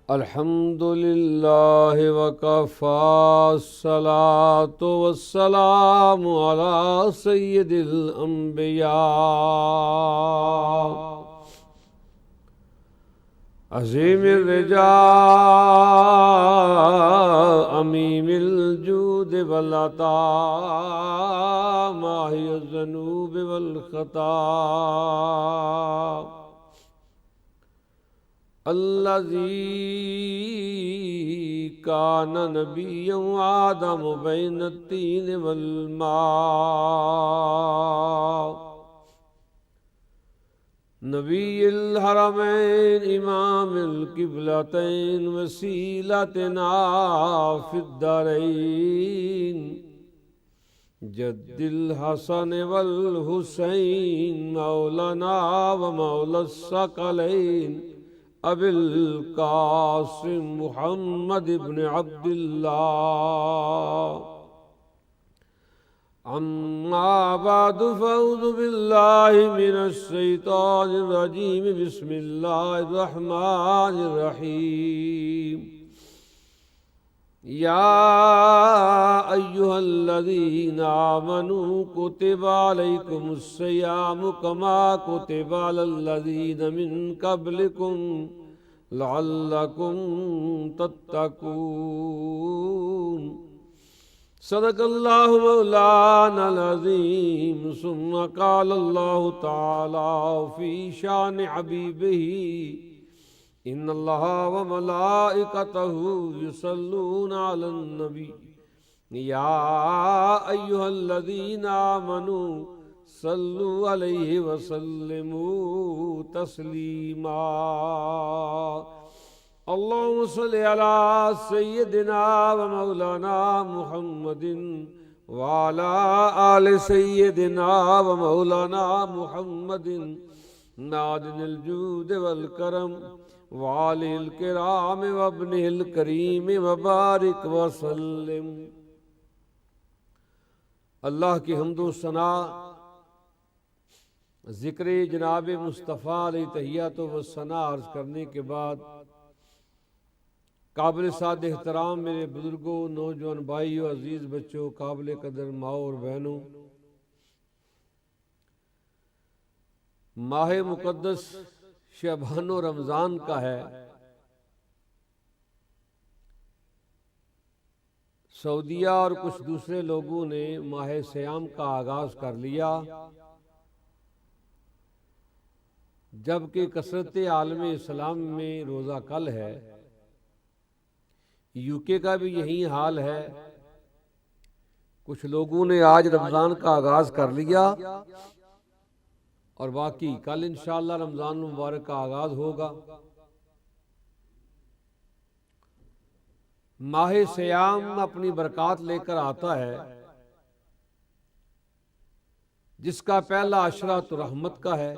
الحمد للہ وکفى الصلاة والسلام علی سید الانبیاء عظیم الرجاء امیم الجود والعطاء ماحی الذنوب والخطا الذي كان نبيا وآدم بين الطين والماء نبي الحرمين إمام القبلتين وسيلتنا في الدارين جد الحسن والحسين مولانا ومولى الثقلين ابی القاسم محمد بن عبد اللہ اما بعد فاعوذ باللہ من الشیطان الرجیم بسم اللہ الرحمن الرحیم یا ایہا الذین آمنوا کتب علیکم الصیام کما کتب علی الذین من قبلکم لعلکم تتقون صدق اللہ مولانا العظیم ثم قال اللہ تعالی فی شان حبیبہ ان اللہ وملائکتہ یصلون علی النبی یا ایہا الذین آمنوا صلوا علیہ وسلموا تسلیما اللہم صلی علی سیدنا ومولانا محمد وعلی آل سیدنا ومولانا محمد نادن الجود والکرم وعلی الکرام وابنہ الکریم وبارک وسلم۔ اللہ کی حمد و ثنا ذکر جناب مصطفیٰ علیہ تحیات و ثنا عرض کرنے کے بعد قابل سعد احترام میرے بزرگوں، نوجوان بھائیوں، عزیز بچوں، قابل قدر ماؤں اور بہنوں، ماہ مقدس شعبان و رمضان کا ہے۔ سعودیہ اور کچھ دوسرے لوگوں نے ماہ سیام کا آغاز کر لیا، جبکہ کثرت عالم اسلام میں روزہ کل ہے۔ یو کے کا بھی یہی حال ہے، کچھ لوگوں نے آج رمضان کا آغاز کر لیا اور باقی کل انشاءاللہ رمضان مبارک کا آغاز ہوگا۔ ماہ سیام اپنی برکات لے کر آتا ہے، جس کا پہلا عشرہ تو رحمت کا ہے،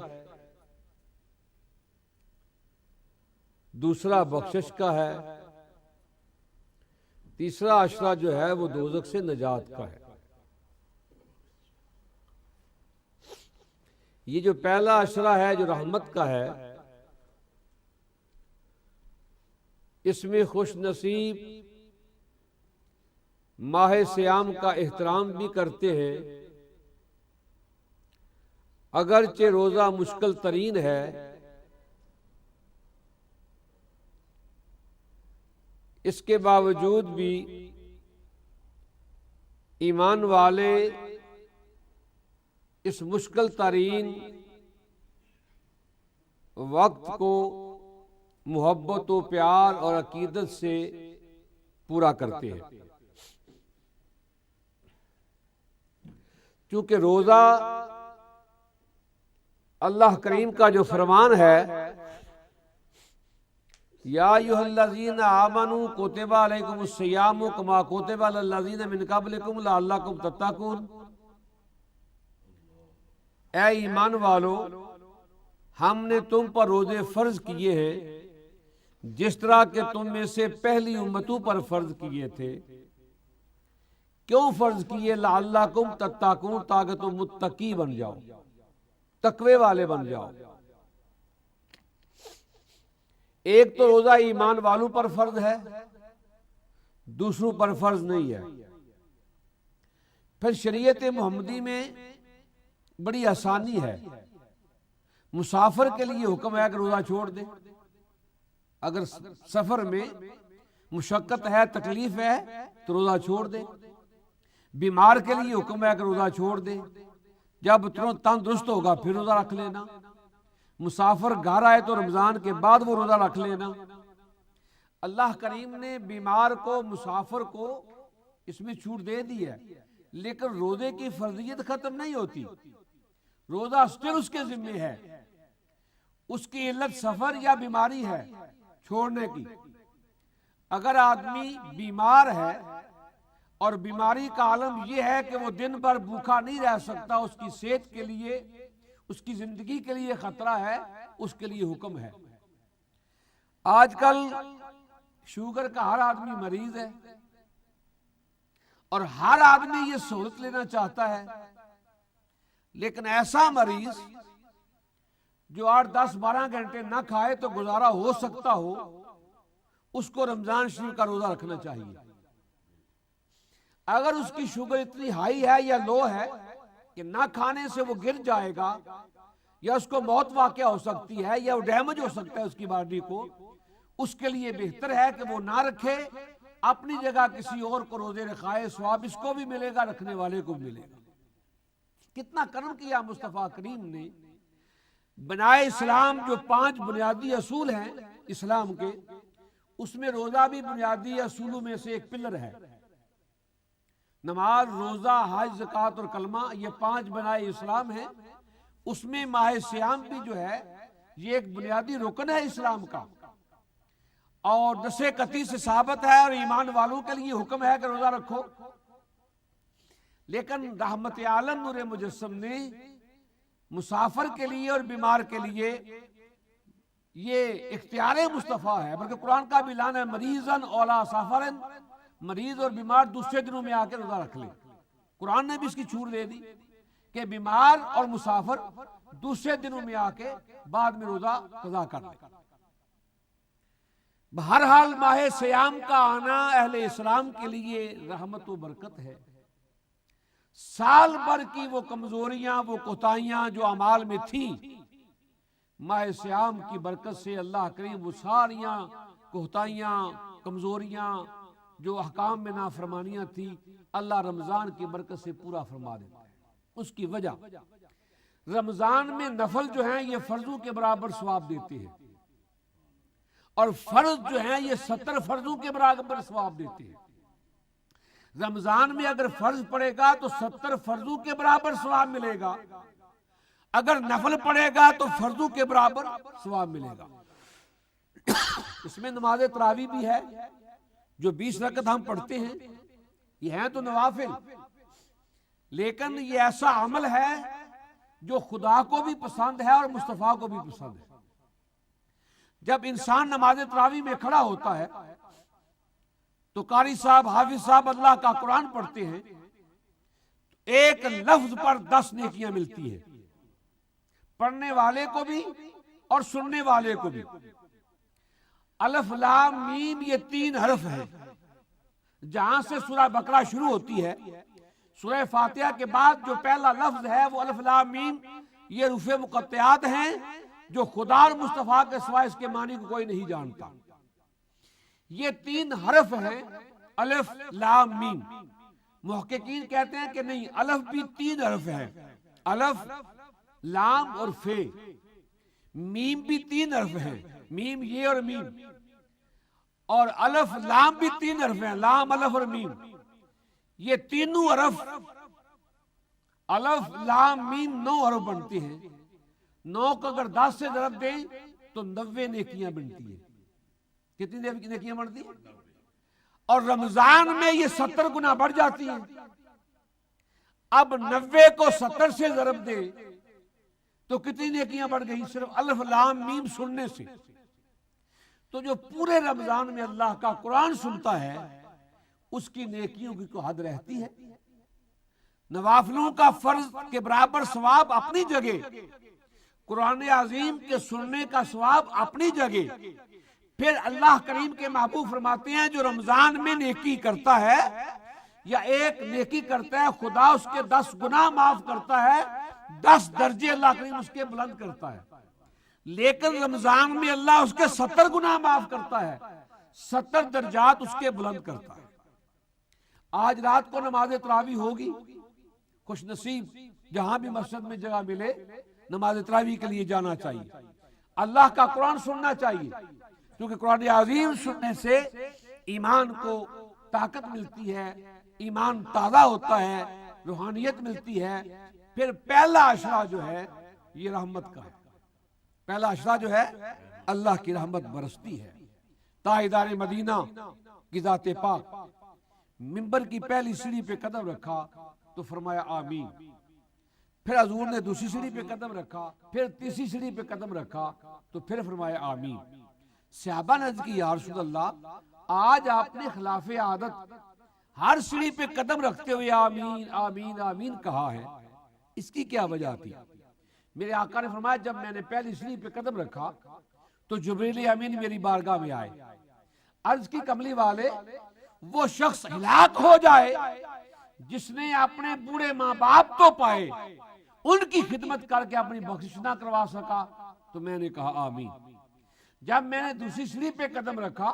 دوسرا بخشش کا ہے، تیسرا عشرہ جو ہے وہ دوزخ سے نجات کا ہے۔ یہ جو پہلا عشرہ ہے جو رحمت کا ہے، اس میں خوش نصیب ماہ سیام کا احترام بھی کرتے ہیں، اگرچہ روزہ مشکل ترین ہے، اس کے باوجود بھی ایمان والے اس مشکل ترین وقت کو محبت و پیار اور عقیدت سے پورا کرتے ہیں، چونکہ روزہ اللہ کریم کا جو فرمان ہے، یا ایھا الذین آمنوا کتب علیکم الصیام کما کتب علی الذین من قبلکم لعلکم تتقون، اے ایمان والو، ہم نے تم پر روزے فرض کیے ہیں جس طرح کہ تم میں سے پہلی امتوں پر فرض کیے تھے۔ کیوں فرض کیے؟ لعلکم تتقون، تاکہ تم متقی بن جاؤ، تقوی والے بن جاؤ۔ ایک تو روزہ ایمان والوں پر فرض ہے، دوسروں پر فرض نہیں ہے۔ پھر شریعت محمدی میں بڑی آسانی ہے، مسافر کے لیے حکم ہے کہ روزہ چھوڑ دے، اگر سفر میں مشقت ہے، تکلیف ہے تو روزہ چھوڑ دے۔ بیمار کے لیے حکم ہے کہ روزہ چھوڑ دے، جب تندرست ہوگا پھر روزہ رکھ لینا۔ مسافر گھر آئے تو رمضان کے بعد وہ روزہ رکھ لینا۔ اللہ کریم نے بیمار کو، مسافر کو اس میں چھوٹ دے دی ہے، لیکن روزے کی فرضیت ختم نہیں ہوتی، روزہ سٹل اس کے ذمہ ہے۔ اس کی علت سفر یا بیماری ہے چھوڑنے کی۔ اگر آدمی بیمار ہے اور بیماری کا عالم یہ ہے کہ وہ دن بھر بھوکا نہیں رہ سکتا، اس کی صحت کے لیے، اس کی زندگی کے لیے خطرہ ہے، اس کے لیے حکم ہے۔ آج کل شوگر کا ہر آدمی مریض ہے اور ہر آدمی یہ سہولت لینا چاہتا ہے، لیکن ایسا مریض جو 8 10 12 گھنٹے نہ کھائے تو گزارا ہو سکتا ہو، اس کو رمضان شریف کا روزہ رکھنا چاہیے۔ اگر اس کی شوگر اتنی ہائی ہے یا لو ہے کہ نہ کھانے سے وہ گر جائے گا، یا اس کو موت واقع ہو سکتی ہے، یا وہ ڈیمیج ہو سکتا ہے اس کی باڈی کو، اس کے لیے بہتر ہے کہ وہ نہ رکھے، اپنی جگہ کسی اور کو روزے رکھائے، ثواب اس کو بھی ملے گا، رکھنے والے کو بھی ملے گا۔ کتنا کرم کیا مصطفیٰ کریم نے۔ بنائے اسلام جو 5 بنیادی اصول ہیں اسلام کے، اس میں روزہ بھی بنیادی اصولوں میں سے ایک پلر ہے۔ نماز، روزہ، حج، زکوٰۃ اور کلمہ، یہ 5 بنائے اسلام ہیں۔ اس میں ماہ سیام بھی جو ہے یہ ایک بنیادی رکن ہے اسلام کا، اور نص قطعی سے ثابت ہے، اور ایمان والوں کے لیے حکم ہے کہ روزہ رکھو۔ لیکن رحمت عالم نور مجسم نے مسافر کے لیے اور بیمار کے لیے یہ اختیار مصطفیٰ ہے، بلکہ قرآن کا بھی اعلان ہے، مریضاً اولا سافرن، مریض اور بیمار دوسرے دنوں میں آ کے روزہ رکھ لے۔ قرآن نے بھی اس کی چھوٹ دے دی کہ بیمار اور مسافر دوسرے دنوں میں آ کے بعد میں روزہ قضا کر لے۔ بہرحال ماہ سیام کا آنا اہل اسلام کے لیے رحمت و برکت ہے۔ سال بھر کی وہ کمزوریاں، وہ کوتاہیاں جو اعمال میں تھیں، ماہ سیام کی برکت سے اللہ کریم وہ ساریاں کوتاہیاں، کمزوریاں، جو احکام میں نافرمانیاں تھیں، اللہ رمضان کی برکت سے پورا فرما دیتا ہے۔ اس کی وجہ رمضان میں نفل جو ہیں یہ فرضوں کے برابر ثواب دیتے ہیں، اور فرض جو ہیں یہ 70 فرضوں کے برابر ثواب دیتے ہیں۔ رمضان میں اگر فرض پڑے گا تو 70 فرضوں کے برابر ثواب ملے گا، اگر نفل پڑے گا تو فرضوں کے برابر ثواب ملے گا۔ اس میں نماز تراویح بھی ہے جو 20 رکعت ہم پڑھتے ہیں، یہ ہیں تو نوافل، لیکن یہ ایسا عمل ہے جو خدا کو بھی پسند ہے اور مصطفیٰ کو بھی پسند ہے۔ جب انسان نماز تراویح میں کھڑا ہوتا ہے تو قاری صاحب، حافظ صاحب اللہ کا قرآن پڑھتے ہیں، ایک لفظ پر 10 نیکیاں ملتی ہیں، پڑھنے والے کو بھی اور سننے والے کو بھی۔ الف لام میم یہ 3 حرف ہیں، جہاں سے سورہ بقرہ شروع ہوتی ہے، سورہ فاتحہ کے بعد جو پہلا لفظ ہے وہ الف لام میم، یہ حروف مقطعات ہیں جو خدا اور مصطفیٰ کے سوائے اس کے معنی کو کوئی نہیں جانتا۔ یہ 3 حرف ہیں، الف لام میم۔ محققین کہتے ہیں کہ نہیں، الف بھی 3 حرف ہیں، الف، لام اور فے۔ میم بھی 3 حرف ہیں، میم یہ اور میم، اور الف لام بھی 3 حرف ہیں، لام، الف اور میم۔ یہ تینوں حرف الف لام میم 9 حرف بنتے ہیں۔ 9 کو اگر 10 سے ضرب دیں تو 90 نیکیاں بنتی ہیں۔ کتنی نیکیاں بنتی ہیں؟ اور رمضان میں یہ 70 گنا بڑھ جاتی ہیں۔ اب 90 کو 70 سے ضرب دے تو کتنی نیکیاں بڑھ گئی صرف الف لام میم سننے سے۔ تو جو پورے رمضان میں اللہ کا قرآن سنتا ہے اس کی نیکیوں کی کوئی حد رہتی ہے؟ نوافلوں کا فرض کے برابر ثواب اپنی جگہ، قرآن عظیم کے سننے کا ثواب اپنی جگہ، پھر اللہ کریم کے محبوب فرماتے ہیں جو رمضان میں نیکی کرتا ہے یا ایک نیکی کرتا ہے خدا اس کے 10 گناہ معاف کرتا ہے، 10 درجے اللہ کریم اس کے بلند کرتا ہے. لیکن رمضان میں اللہ اس کے 70 گناہ معاف کرتا ہے، 70 درجات اس کے بلند کرتا ہے. آج رات کو نماز تراویح ہوگی، خوش نصیب جہاں بھی مسجد میں جگہ ملے نماز تراویح کے لیے جانا چاہیے، اللہ کا قرآن سننا چاہیے، کیونکہ قرآن عظیم سننے سے ایمان کو طاقت ملتی ہے، ایمان تازہ ہوتا ہے، روحانیت ملتی ہے. پھر پہلا عشرہ جو ہے یہ رحمت کا ہے، پہلا عشرہ جو ہے اللہ کی رحمت برستی ہے. تاجدار مدینہ کی ذات پاک منبر کی پہلی سیڑھی پہ قدم رکھا تو فرمایا آمین. پھر حضور نے دوسری سیڑھی پہ قدم رکھا، پھر تیسری سیڑھی پہ قدم رکھا تو پھر فرمایا آمین. صحابہ نے عرض کی یا رسول اللہ آج آپ نے خلاف عادت ہر سیڑھی پہ قدم رکھتے ہوئے آمین آمین آمین کہا ہے، اس کی کیا وجہ تھی؟ میرے آقا نے فرمایا جب میں نے پہلی سیڑھی پہ قدم رکھا تو جبریل امین میری بارگاہ میں آئے، عرض کی کملی والے وہ شخص ہلاک ہو جائے جس نے اپنے بوڑھے ماں باپ تو پائے ان کی خدمت کر کے اپنی بخشش نہ کروا سکا. تو میں نے کہا آمین. جب میں نے دوسری سیڑھی پہ قدم رکھا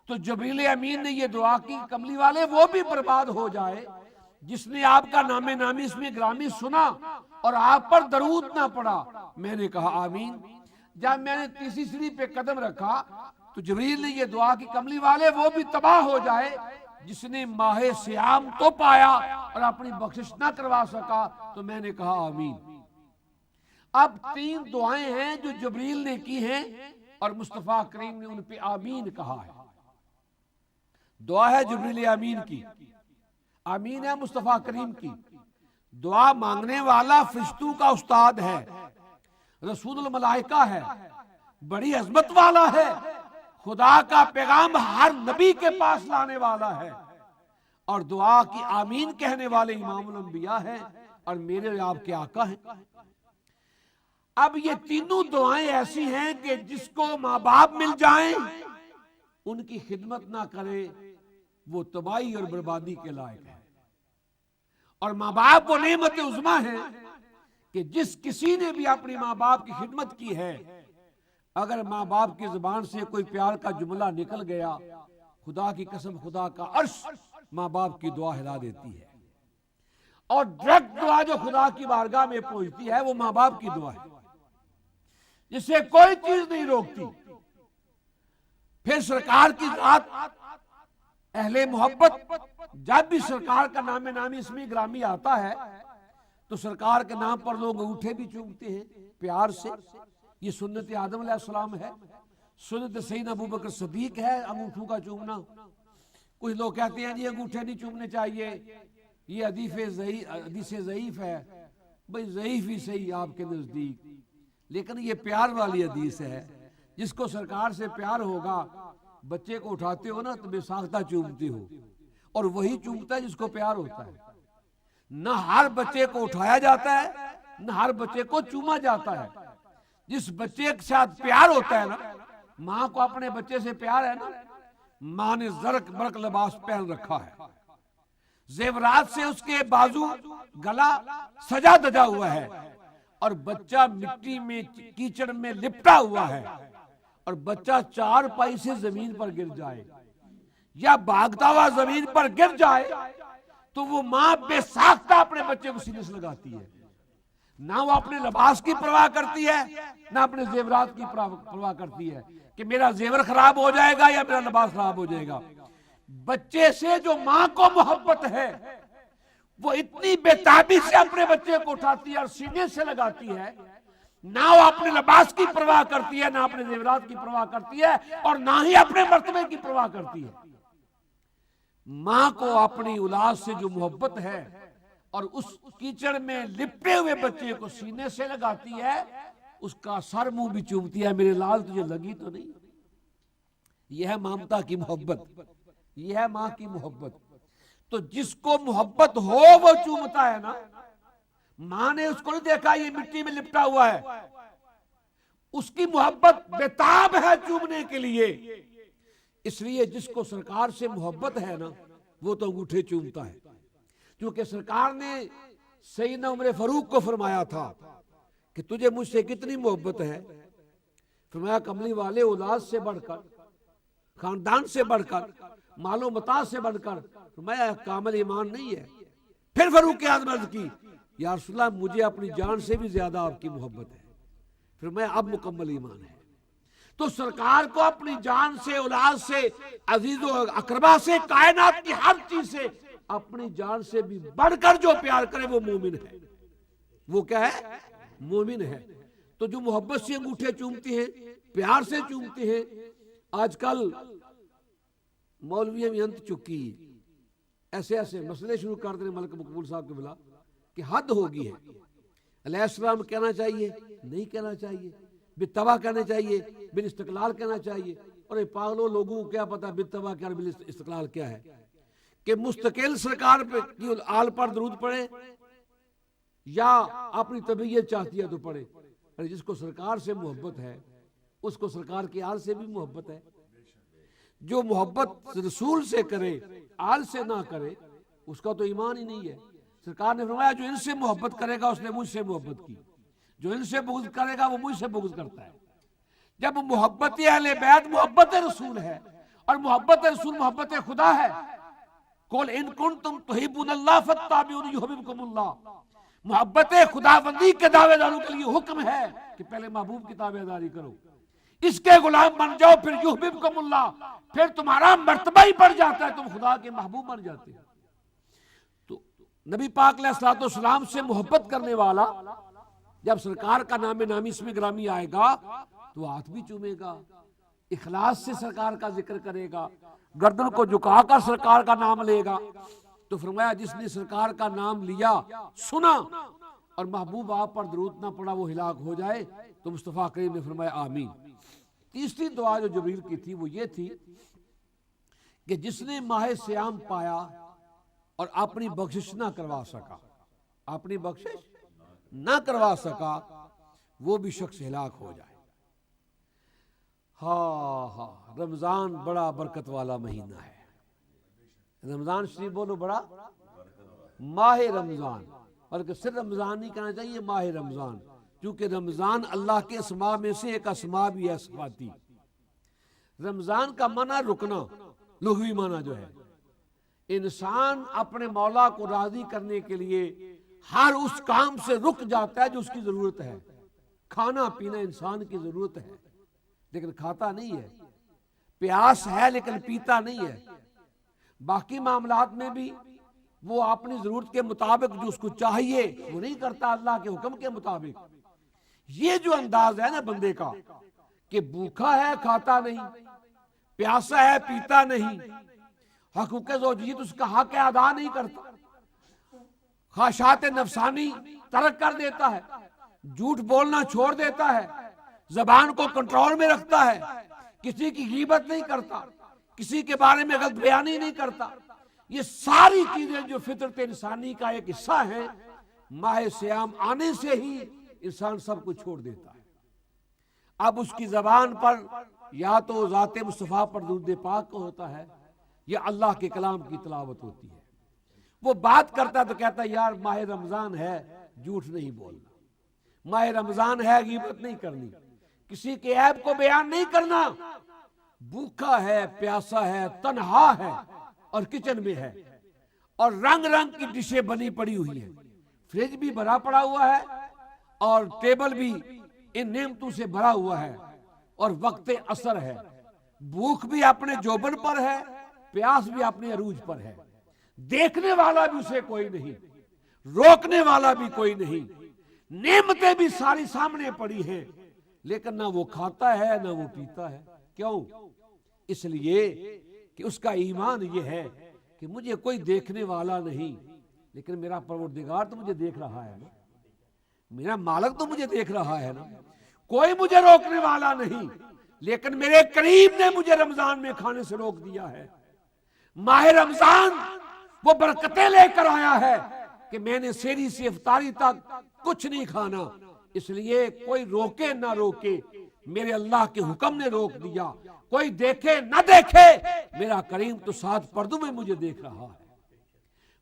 تو جبریل امین نے یہ دعا کی کملی والے وہ بھی برباد ہو جائے جس نے آپ کا نام نامی اس میں گرامی سنا اور آپ پر درود نہ پڑا. میں نے کہا آمین. جب میں نے تیسری سیڑھی پہ قدم رکھا تو جبریل نے یہ دعا کی کملی والے وہ بھی تباہ ہو جائے جس نے ماہ سیام تو پایا اور اپنی بخشش نہ کروا سکا. تو میں نے کہا آمین. اب 3 دعائیں ہیں جو جبریل نے کی ہیں اور مصطفیٰ کریم نے ان پہ آمین کہا ہے. دعا ہے جبریل امین کی، آمین ہے مصطفیٰ کریم کی. دعا مانگنے والا فرشتوں کا استاد ہے، رسول الملائکہ ہے، بڑی عظمت والا ہے، خدا کا پیغام ہر نبی کے پاس لانے والا ہے، اور دعا کی آمین کہنے والے امام الانبیاء ہیں اور میرے اور آپ کے آقا ہیں. اب یہ تینوں دعائیں ایسی ہیں کہ جس کو ماں باپ مل جائیں ان کی خدمت نہ کرے وہ تباہی اور بربادی کے لائق ہے. اور ماں باپ وہ نعمت عظمیٰ ہے کہ جس کسی نے بھی اپنی ماں باپ کی خدمت کی ہے اگر ماں باپ کی زبان سے کوئی پیار کا جملہ نکل گیا خدا کی قسم خدا کا عرش ماں باپ کی دعا ہلا دیتی ہے. اور ڈائریکٹ دعا جو خدا کی بارگاہ میں پہنچتی ہے وہ ماں باپ کی دعا ہے جسے کوئی چیز نہیں روکتی. پھر سرکار کی ذات اہل محبت جب بھی سرکار کا نام نامی اسمی گرامی آتا ہے تو سرکار کے نام پر لوگ انگوٹھے بھی چومتے ہیں پیار سے. یہ سنت آدم علیہ السلام ہے، سنت سیدنا ابوبکر صدیق ہے انگوٹھوں کا چومنا. کچھ لوگ کہتے ہیں جی انگوٹھے نہیں چومنے چاہیے، یہ حدیث ضعیف ہے. بھئی ضعیف ہی صحیح آپ کے نزدیک، لیکن یہ پیار والی حدیث ہے. جس کو سرکار سے پیار ہوگا بچے کو اٹھاتے ہو نا تو بے ساختہ چومتے ہو، اور وہی چومتا ہے جس کو پیار ہوتا ہے. نہ ہر بچے کو اٹھایا جاتا ہے نہ ہر بچے کو چوما جاتا ہے. جس بچے کے ساتھ پیار ہوتا ہے نا، ماں کو اپنے بچے سے پیار ہے نا، ماں نے زرق برق لباس پہن رکھا ہے، زیورات سے اس کے بازو گلا سجا دجا ہوا ہے، اور بچہ مٹی میں کیچڑ میں لپٹا ہوا ہے، اور بچہ 4 پائی سے زمین پر گر جائے یا بھاگتا ہوا زمین پر گر جائے تو وہ ماں بے ساختہ اپنے بچے کو سینے سے لگاتی ہے. نہ وہ اپنے لباس کی پرواہ کرتی ہے نہ اپنے زیورات کی پرواہ کرتی ہے کہ میرا زیور خراب ہو جائے گا یا میرا لباس خراب ہو جائے گا. بچے سے جو ماں کو محبت ہے وہ اتنی بے تابی سے اپنے بچے کو اٹھاتی ہے اور سینے سے لگاتی ہے. نہ وہ اپنے لباس کی پرواہ کرتی ہے نہ اپنے زیورات کی پرواہ کرتی ہے اور نہ ہی اپنے مرتبے کی پرواہ کرتی ہے. ماں کو اپنی اولاد سے جو محبت ہے اور اس کیچڑ میں لپٹے ہوئے بچے کو سینے سے لگاتی ہے اس کا سر منہ بھی چومتی ہے، میرے لال تجھے لگی تو نہیں. یہ ہے ممتا کی محبت، یہ ہے ماں کی محبت. تو جس کو محبت ہو وہ چومتا ہے نا. ماں نے اس کو نہیں دیکھا یہ مٹی میں لپٹا ہوا ہے، اس کی محبت بےتاب ہے چومنے کے لیے. اس لیے جس کو سرکار سے محبت ہے نا وہ تو انگوٹھے چومتا ہے. کیونکہ سرکار نے سیدنا عمر فاروق کو فرمایا تھا کہ تجھے مجھ سے کتنی محبت ہے؟ فرمایا کملی والے اولاد سے بڑھ کر، خاندان سے بڑھ کر، مال و متاع سے بڑھ کر. فرمایا کامل ایمان نہیں ہے. پھر فاروق اعظم عرض کی یا رسول اللہ مجھے اپنی جان سے بھی زیادہ آپ کی محبت ہے. فرمایا اب مکمل ایمان ہے. تو سرکار کو اپنی جان سے، اولاد سے، عزیز و اقربا سے، کائنات کی ہر چیز سے اپنی جان سے بھی بڑھ کر جو پیار کرے وہ مومن ہے. وہ کیا ہے؟ مومن ہے. تو جو محبت سے انگوٹھے چومتے ہیں، پیار سے چومتے ہیں. آج کل مولویوں میں انت چکی ایسے ایسے مسئلے شروع کر دیں ملک مقبول صاحب کے بلا کہ حد ہوگی ہے. علیہ السلام کہنا چاہیے، نہیں کہنا چاہیے، بالتوا کہنا چاہیے، بالاستقلال کہنا چاہیے. اور پاگلوں لوگوں کو کیا پتا بالتوا کیا بالاستقلال کیا ہے؟ کہ مستقل سرکار کی آل پر درود پڑھے یا اپنی طبیعت چاہتی ہے تو پڑھے. جس کو سرکار سے محبت ہے اس کو سرکار کی آل سے بھی محبت ہے. جو محبت رسول سے کرے آل سے نہ کرے اس کا تو ایمان ہی نہیں ہے. سرکار نے فرمایا جو ان سے محبت کرے گا اس نے مجھ سے محبت کی، جو ان سے بغض کرے گا وہ مجھ سے بغض کرتا ہے. جب محبت اہل بیت محبت رسول ہے اور محبت رسول محبت خدا ہے. قل ان کنتم تحبون اللہ فاتبعونی یحببکم اللہ. محبت خدا بندی کے دعوے داروں کے لیے حکم ہے کہ پہلے محبوب کی تابع داری کرو، اس کے غلام بن جاؤ، پھر یحببکم اللہ، پھر تمہارا مرتبہ ہی بڑھ جاتا ہے، تم خدا کے محبوب بن جاتے ہیں. تو نبی پاک علیہ الصلوۃ والسلام سے محبت کرنے والا جب سرکار کا نام نامی اسم گرامی آئے گا تو ہاتھ بھی چومے گا، اخلاص سے سرکار کا ذکر کرے گا، گردن کو جھکا کر سرکار کا نام لے گا. تو فرمایا جس نے سرکار کا نام لیا، سنا اور محبوب آپ پر درود نہ پڑا وہ ہلاک ہو جائے. تو مصطفیٰ کریم نے فرمایا آمین. تیسری دعا جو جبریل کی تھی وہ یہ تھی کہ جس نے ماہ سیام پایا اور اپنی بخشش نہ کروا سکا، اپنی بخشش نہ کروا سکا، وہ بھی شخص ہلاک ہو جائے. ہاں ہاں رمضان بڑا برکت والا مہینہ ہے. رمضان شریف بولو بڑا، ماہ رمضان، بلکہ صرف رمضان نہیں کہنا چاہیے، ماہ رمضان، کیونکہ رمضان اللہ کے اسماء میں سے ایک اسماء بھی ہے صفاتی. رمضان کا معنی رکنا، لغوی معنی جو ہے انسان اپنے مولا کو راضی کرنے کے لیے ہر اس کام سے رک جاتا ہے جو اس کی ضرورت ہے. کھانا پینا انسان کی ضرورت ہے لیکن کھاتا نہیں ہے، پیاس ہے لیکن پیتا نہیں ہے. باقی معاملات میں بھی وہ اپنی ضرورت کے مطابق جو اس کو چاہیے وہ نہیں کرتا، اللہ کے حکم کے مطابق. یہ جو انداز ہے نا بندے کا کہ بھوکا ہے کھاتا نہیں، پیاسا ہے پیتا نہیں، حقوق زوجیت اس کا حق ادا نہیں کرتا، خواہشات نفسانی ترک کر دیتا ہے، جھوٹ بولنا چھوڑ دیتا ہے، زبان کو کنٹرول میں رکھتا ہے، کسی کی غیبت نہیں کرتا، کسی کے بارے میں غلط بیانی نہیں کرتا. یہ ساری چیزیں جو فطرت انسانی کا ایک حصہ ہیں، ماہ سیام آنے سے ہی انسان سب کو چھوڑ دیتا ہے. اب اس کی زبان پر یا تو ذات مصطفیٰ پر درود پاک کو ہوتا ہے یا اللہ کے کلام کی تلاوت ہوتی ہے. وہ بات کرتا تو کہتا ہے یار ماہ رمضان ہے، جھوٹ نہیں بولنا، ماہ رمضان ہے، غیبت نہیں کرنی، کسی کے عیب کو بیان نہیں کرنا. بھوکا ہے، پیاسا ہے، تنہا ہے اور کچن میں ہے اور رنگ رنگ کی ڈشیں بنی پڑی ہوئی ہیں، فریج بھی بھرا پڑا ہوا ہے اور ٹیبل بھی ان نعمتوں سے بھرا ہوا ہے اور وقت عصر ہے. بھوک بھی اپنے جوبن پر ہے، پیاس بھی اپنے عروج پر ہے. دیکھنے والا بھی اسے کوئی نہیں، روکنے والا بھی کوئی نہیں. نعمتیں بھی ساری سامنے پڑی ہیں لیکن نہ وہ کھاتا ہے نہ وہ پیتا ہے. کیوں؟ اس لیے کہ اس کا ایمان یہ ہے کہ مجھے کوئی دیکھنے والا نہیں لیکن میرا پروردگار تو مجھے دیکھ رہا ہے نا، میرا مالک تو مجھے دیکھ رہا ہے نا. کوئی مجھے روکنے والا نہیں لیکن میرے کریم نے مجھے رمضان میں کھانے سے روک دیا ہے. ماہ رمضان وہ برکتیں لے کر آیا ہے کہ میں نے سحری سے افطاری تک کچھ نہیں کھانا. اس لیے کوئی روکے نہ روکے، میرے اللہ کے حکم نے روک دیا. کوئی دیکھے نہ دیکھے میرا کریم تو ساتھ پردوں میں مجھے دیکھ رہا ہے.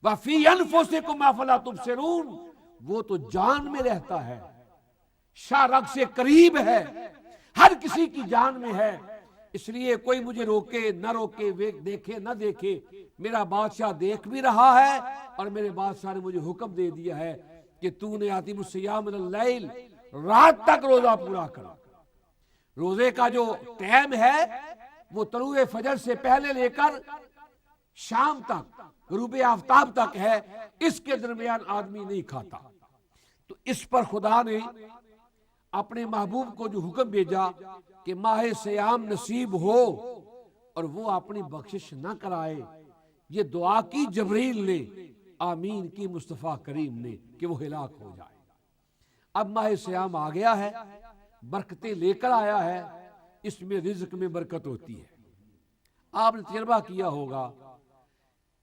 وَفِي أَنفُسِكُمْ أَفَلَا تُبْصِرُونَ، وہ تو جان میں رہتا ہے، شاہ رگ سے قریب ہے، ہر کسی کی جان میں ہے. اس لیے کوئی مجھے روکے نہ روکے، دیکھے نہ دیکھے، میرا بادشاہ دیکھ بھی رہا ہے، اور میرے بادشاہ نے مجھے حکم دے دیا ہے کہ تو نے آتم الصیام من اللیل، رات تک روزہ پورا کرو. روزے کا جو ٹائم ہے وہ طلوع فجر سے پہلے لے کر شام تک، غروب آفتاب تک ہے. اس کے درمیان آدمی نہیں کھاتا. تو اس پر خدا نے اپنے محبوب کو جو حکم بھیجا کہ ماہ سیام نصیب ہو اور وہ اپنی بخشش نہ کرائے، یہ دعا کی جبریل نے، آمین کی مصطفیٰ کریم نے کہ وہ ہلاک ہو جائے. اب ماہ سیام آ گیا ہے، برکتیں لے کر آیا ہے، اس میں رزق میں برکت ہوتی ہے. آپ نے تجربہ کیا ہوگا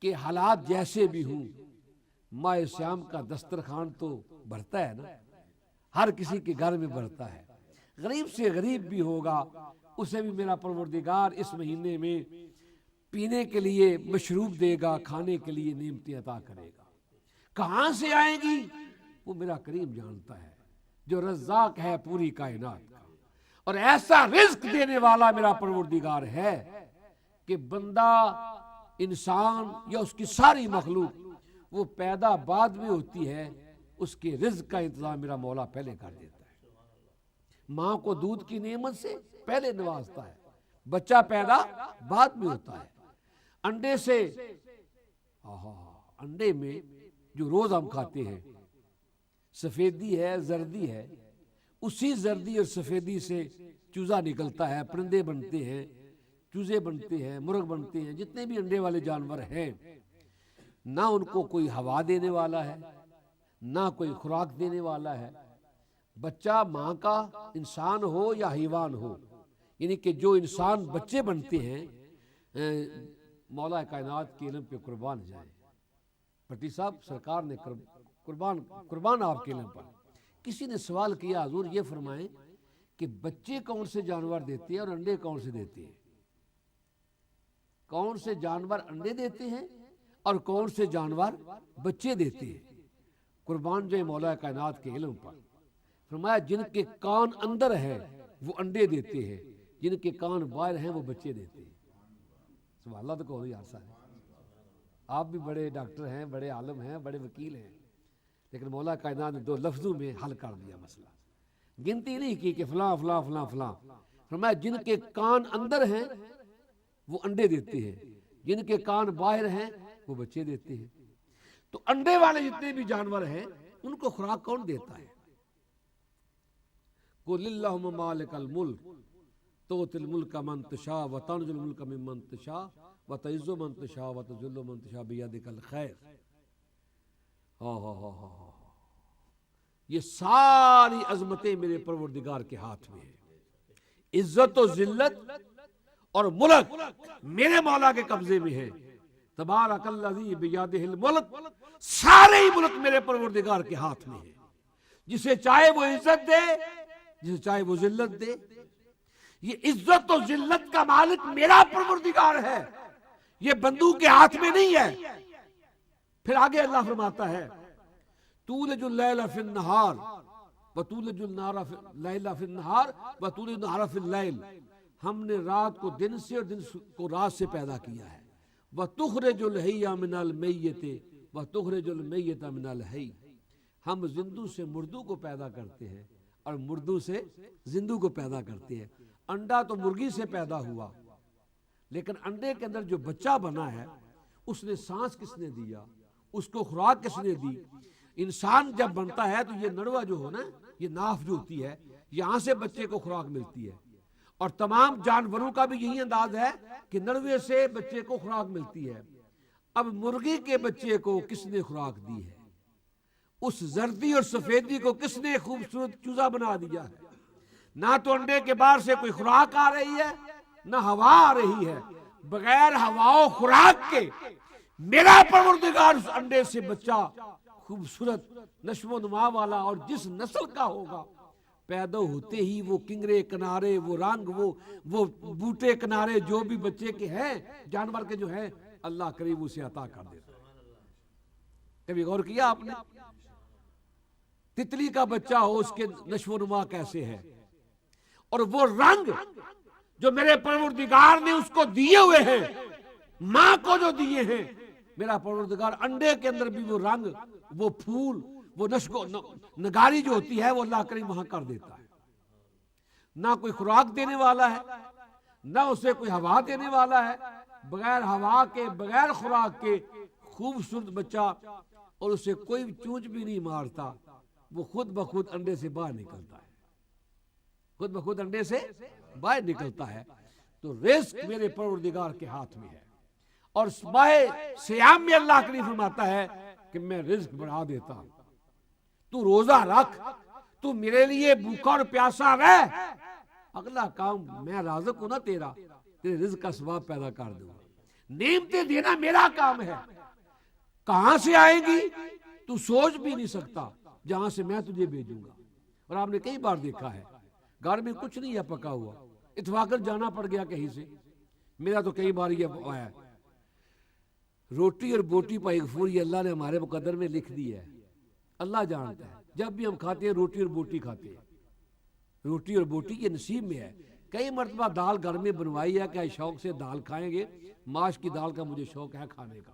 کہ حالات جیسے بھی ہوں، ماہ سیام کا دسترخوان تو بھرتا ہے نا، ہر کسی کے گھر میں بھرتا ہے. غریب سے غریب بھی ہوگا، اسے بھی میرا پروردگار اس مہینے میں پینے کے لیے مشروب دے گا، کھانے کے لیے نعمتیں عطا کرے گا. کہاں سے آئیں گی وہ میرا کریم جانتا ہے، جو رزاق ہے پوری کائنات کا. اور ایسا رزق دینے والا میرا پروردگار ہے کہ بندہ، انسان یا اس کی ساری مخلوق وہ پیدا بعد میں ہوتی ہے، اس کے رزق کا انتظام میرا مولا پہلے کر دیتا ہے. ماں کو دودھ کی نعمت سے پہلے نوازتا ہے، بچہ پیدا بعد میں ہوتا ہے. انڈے سے، انڈے میں جو روز ہم کھاتے ہیں سفیدی ہے، زردی ہے، اسی زردی اور سفیدی سے چوزا نکلتا ہے، پرندے بنتے ہیں، چوزے بنتے ہیں، مرغ بنتے ہیں. جتنے بھی انڈے والے جانور ہیں، نہ ان کو کوئی ہوا دینے والا ہے، نہ کوئی خوراک دینے والا ہے. بچہ ماں کا، انسان ہو یا حیوان ہو، یعنی کہ جو انسان بچے بنتے ہیں، مولا کائنات کے علم پہ قربان جائیں. پٹی صاحب سرکار نے قربان آپ کے علم پر. کسی نے سوال کیا، حضور یہ فرمائیں کہ بچے کون سے جانور دیتے ہیں اور انڈے کون سے دیتے ہیں؟ کون سے جانور انڈے دیتے ہیں اور کون سے جانور بچے دیتے ہیں؟ قربان جائے مولا کائنات کے علم پر. فرمایا جن کے کان اندر ہے وہ انڈے دیتے ہیں، جن کے کان باہر ہیں وہ بچے دیتے ہیں. سبحان اللہ. تو کہو یار صاحب، آپ بھی بڑے ڈاکٹر ہیں، بڑے عالم ہیں، بڑے وکیل ہیں، لیکن مولا کائنات نے 2 لفظوں میں حل کر دیا مسئلہ. گنتی نہیں کی کہ فلاں فلاں فلاں فلاں. فرمایا جن کے کان اندر ہیں وہ انڈے دیتے ہیں، جن کے کان باہر ہیں وہ بچے دیتے ہیں. تو انڈے والے جتنے بھی جانور ہیں ان کو خوراک کون دیتا ہے؟ قُلِ اللَّهُمَّ مَالِكَ الْمُلْكِ تُؤْتِي الْمُلْكَ مَن تَشَاءُ وَتَنزِعُ الْمُلْكَ مِمَّن تَشَاءُ وَتُعِزُّ مَن تَشَاءُ وَتُذِلُّ مَن تَشَاءُ بِيَدِكَ الْخَيْرُ. یہ ساری عظمتیں میرے پروردگار کے ہاتھ میں ہیں. عزت و ذلت اور ملک میرے مولا کے قبضے میں ہے. تبارک الذی بیدہ الملک، سارے ہی ملک میرے پروردگار کے ہاتھ میں ہے. جسے چاہے وہ عزت دے، جسے چاہے وہ ذلت دے. یہ عزت و ذلت کا مالک میرا پروردگار ہے، یہ بندوں کے ہاتھ میں نہیں ہے. پھر آگے اللہ فرماتا ہے تولج اللیل فی النہار وتولج اللیل فی النہار وتولج النہار فی اللیل. ہم نے رات کو دن سے اور دن کو رات سے پیدا کیا ہے. وتخرج الحی من المیت وتخرج المیت من الحی. ہم زندوں سے مردوں کو پیدا کرتے ہیں اور مردوں سے زندوں کو پیدا کرتے ہیں. انڈا تو مرغی سے پیدا ہوا، لیکن انڈے کے اندر جو بچہ بنا ہے اس نے سانس کس نے دیا، اس کو خوراک کس نے دی؟ انسان جب بنتا ہے تو یہ نڑوا جو ہو نا، یہ ناف جو ہوتی ہے، یہاں سے بچے کو خوراک ملتی ہے. اور تمام جانوروں کا بھی یہی انداز ہے کہ نڑوے سے بچے کو خوراک ملتی ہے. اب مرغی کے بچے کو کس نے خوراک دی ہے؟ اس زردی اور سفیدی کو کس نے خوبصورت چوزا بنا دیا ہے؟ نہ تو انڈے کے باہر سے کوئی خوراک آ رہی ہے، نہ ہوا آ رہی ہے. بغیر ہوا و خوراک کے میرا پروردگار اس انڈے سے بچہ خوبصورت نشو و نما والا اور جس نسل کا ہوگا پیدا ہوتے ہی وہ کنگرے کنارے، وہ رنگ، وہ بوٹے کنارے جو بھی بچے کے ہیں، جانور کے جو ہیں، اللہ کریم اسے عطا کر دیتا ہے۔ کبھی غور کیا آپ نے؟ تتلی کا بچہ ہو، اس کے نشو و نما کیسے ہے، اور وہ رنگ جو میرے پروردگار نے اس کو دیے ہوئے ہیں، ماں کو جو دیے ہیں، میرا پروردگار انڈے کے اندر بھی وہ رنگ، وہ پھول، وہ نگاری جو ہوتی ہے، وہ اللہ کریم وہاں کر دیتا ہے۔ نہ کوئی خوراک دینے والا ہے، نہ اسے کوئی ہوا دینے والا ہے، بغیر ہوا کے، بغیر خوراک کے خوبصورت بچہ، اور اسے کوئی چونچ بھی نہیں مارتا، وہ خود بخود انڈے سے باہر نکلتا ہے، خود بخود انڈے سے باہر نکلتا ہے۔ تو رزق میرے پروردگار کے ہاتھ میں ہے، اور ماہ سیام میں اللہ کریم فرماتا ہے کہ میں رزق بڑھا دیتا ہوں، تو روزہ رکھ، تو میرے لیے بھوکا اور پیاسا رہ، اگلا کام میں رازق ہوں نا تیرا، تیرے رزق کا ثواب پیدا کر دوں، نعمتیں دینا میرا کام ہے، کہاں سے آئیں گی تو سوچ بھی نہیں سکتا، جہاں سے میں تجھے بھیجوں گا۔ اور آپ نے کئی بار دیکھا ہے گھر میں کچھ نہیں ہے پکا ہوا، اتفاقاً جانا پڑ گیا کہیں سے، میرا تو کئی بار یہ آیا، روٹی اور بوٹی پائی غفور، یہ اللہ نے ہمارے مقدر میں لکھ دی ہے، اللہ جانتا ہے، جب بھی ہم کھاتے ہیں روٹی اور بوٹی کھاتے ہیں، روٹی اور بوٹی یہ نصیب میں ہے۔ کئی مرتبہ دال گھر میں بنوائی ہے کہ شوق سے دال کھائیں گے، ماش کی دال کا مجھے شوق ہے کھانے کا،